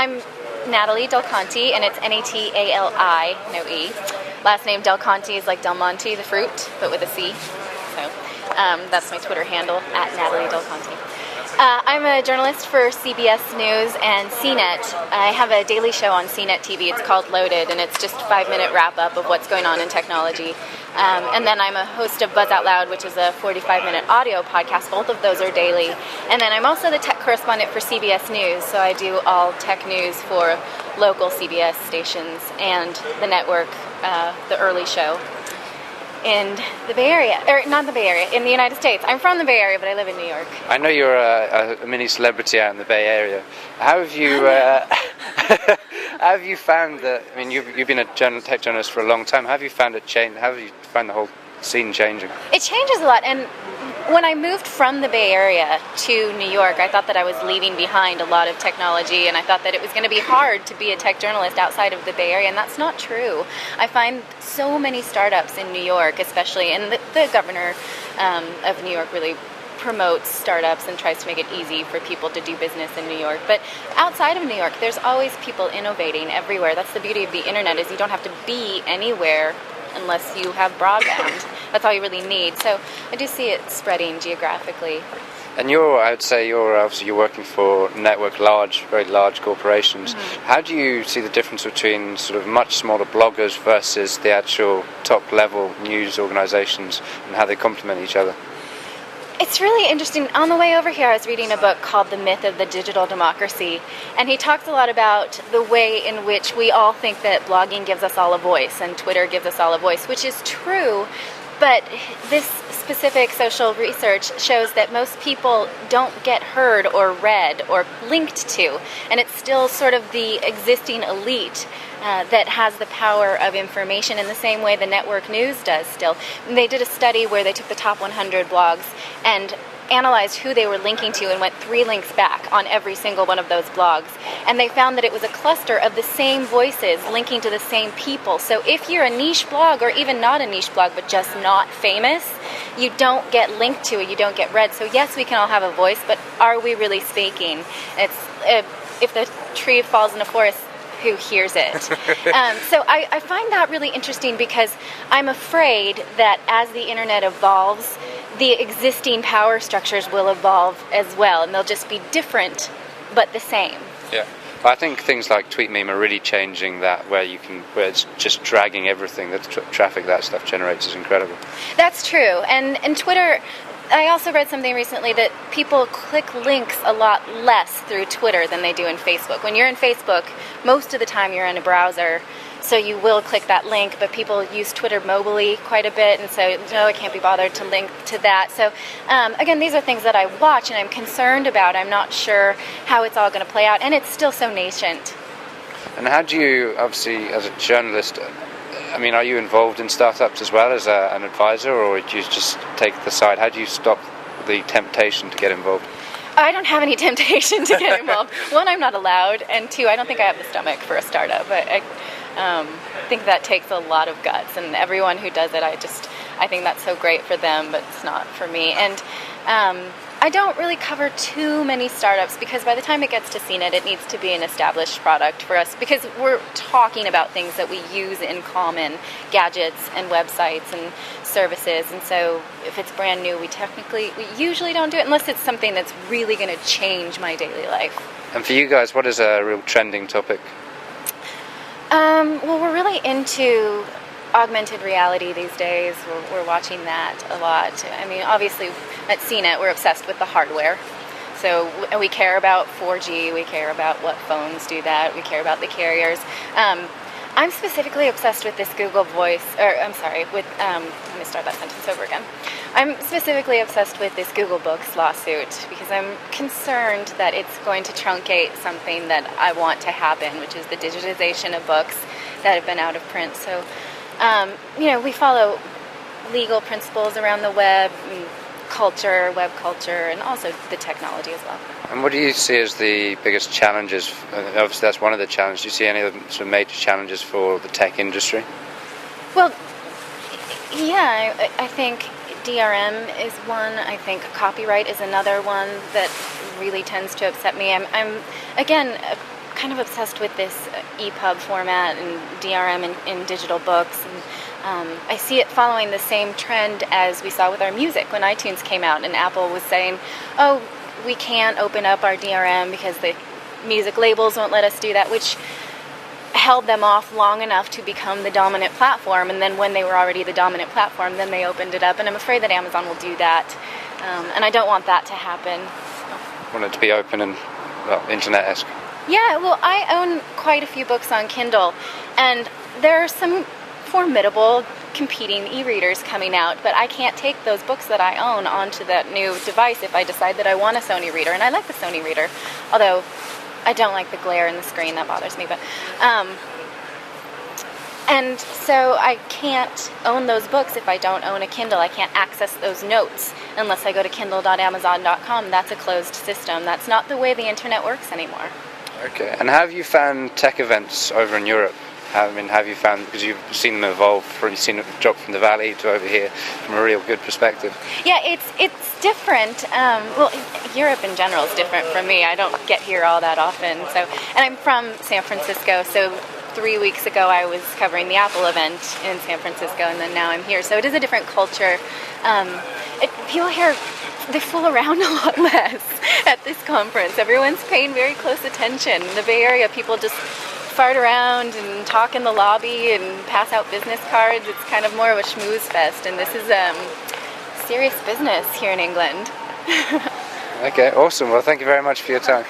I'm Natali Del Conte, and it's Natali, no E. Last name Del Conte is like Del Monte, the fruit, but with a C. So that's my Twitter handle, at Natali Del Conte. I'm a journalist for CBS News and CNet. I have a daily show on CNet TV. It's called Loaded, and it's just a 5-minute wrap-up of what's going on in technology. And then I'm a host of Buzz Out Loud, which is a 45-minute audio podcast. Both of those are daily. And then I'm also the tech correspondent for CBS News, so I do all tech news for local CBS stations and the network, the early show in the Bay Area, or not the Bay Area, in the United States. I'm from the Bay Area, but I live in New York. I know you're a mini celebrity out in the Bay Area. How have you how have you found that? I mean, you've been a tech journalist for a long time. How have you found it change? How have you found the whole scene changing? It changes a lot, and when I moved from the Bay Area to New York, I thought that I was leaving behind a lot of technology, and I thought that it was going to be hard to be a tech journalist outside of the Bay Area, and that's not true. I find so many startups in New York, especially, and the governor of New York really promotes startups and tries to make it easy for people to do business in New York. But outside of New York, there's always people innovating everywhere. That's the beauty of the internet, is you don't have to be anywhere unless you have broadband. That's all you really need. So I do see it spreading geographically. And I would say you're working for very large corporations. Mm-hmm. How do you see the difference between sort of much smaller bloggers versus the actual top level news organizations, and how they complement each other? It's really interesting. On the way over here, I was reading a book called The Myth of the Digital Democracy, and he talks a lot about the way in which we all think that blogging gives us all a voice and Twitter gives us all a voice, which is true, but this specific social research shows that most people don't get heard or read or linked to, and it's still sort of the existing elite that has the power of information in the same way the network news does still. And they did a study where they took the top 100 blogs and analyzed who they were linking to and went 3 links back on every single one of those blogs. And they found that it was a cluster of the same voices linking to the same people. So if you're a niche blog, or even not a niche blog, but just not famous, you don't get linked to it, you don't get read. So yes, we can all have a voice, but are we really speaking? If the tree falls in the forest, who hears it? So I find that really interesting, because I'm afraid that as the internet evolves, the existing power structures will evolve as well, and they'll just be different but the same. Yeah, I think things like TweetMeme are really changing that, where it's just dragging everything. The traffic that stuff generates is incredible. That's true, and Twitter. I also read something recently that people click links a lot less through Twitter than they do in Facebook. When you're in Facebook, most of the time you're in a browser, so you will click that link, but people use Twitter mobily quite a bit, and so, no, I can't be bothered to link to that. So, again, these are things that I watch and I'm concerned about. I'm not sure how it's all going to play out, and it's still so nascent. And how do you, obviously, as a journalist, I mean, are you involved in startups as well as an advisor, or do you just take the side? How do you stop the temptation to get involved? I don't have any temptation to get involved. 1, I'm not allowed, and 2, I don't think I have the stomach for a startup. I think that takes a lot of guts, and everyone who does it, I think that's so great for them, but it's not for me. And I don't really cover too many startups, because by the time it gets to CNet, it needs to be an established product for us, because we're talking about things that we use in common, gadgets and websites and services, and so if it's brand new, we usually don't do it unless it's something that's really going to change my daily life. And for you guys, what is a real trending topic? Well, we're really into augmented reality these days. We're watching that a lot. I mean, obviously, at CNet, we're obsessed with the hardware. So we care about 4G, we care about what phones do that, we care about the carriers. I'm specifically obsessed with this Google Voice, let me start that sentence over again. I'm specifically obsessed with this Google Books lawsuit, because I'm concerned that it's going to truncate something that I want to happen, which is the digitization of books that have been out of print. So, we follow legal principles around the web, and culture, web culture, and also the technology as well. And what do you see as the biggest challenges? Obviously, that's one of the challenges. Do you see any of the sort of major challenges for the tech industry? Well, yeah, I think DRM is one. I think copyright is another one that really tends to upset me. I'm again, kind of obsessed with this EPUB format and DRM in digital books. And I see it following the same trend as we saw with our music when iTunes came out and Apple was saying, oh, we can't open up our DRM because the music labels won't let us do that, which held them off long enough to become the dominant platform. And then when they were already the dominant platform, then they opened it up. And I'm afraid that Amazon will do that. And I don't want that to happen. Want it to be open and, well, internet-esque. Yeah, well, I own quite a few books on Kindle, and there are some formidable competing e-readers coming out, but I can't take those books that I own onto that new device if I decide that I want a Sony reader, and I like the Sony reader, although I don't like the glare in the screen, that bothers me, but and so I can't own those books if I don't own a Kindle. I can't access those notes unless I go to kindle.amazon.com. That's a closed system. That's not the way the internet works anymore. Okay, and have you found tech events over in Europe? Have you found, because you've seen them evolve, you've seen it drop from the valley to over here from a real good perspective? Yeah, it's different. Well, Europe in general is different from me. I don't get here all that often. And I'm from San Francisco, so 3 weeks ago I was covering the Apple event in San Francisco, and then now I'm here. So it is a different culture. People here, they fool around a lot less at this conference. Everyone's paying very close attention. In the Bay Area, people just fart around and talk in the lobby and pass out business cards. It's kind of more of a schmooze fest, and this is serious business here in England. Okay, awesome. Well, thank you very much for your time.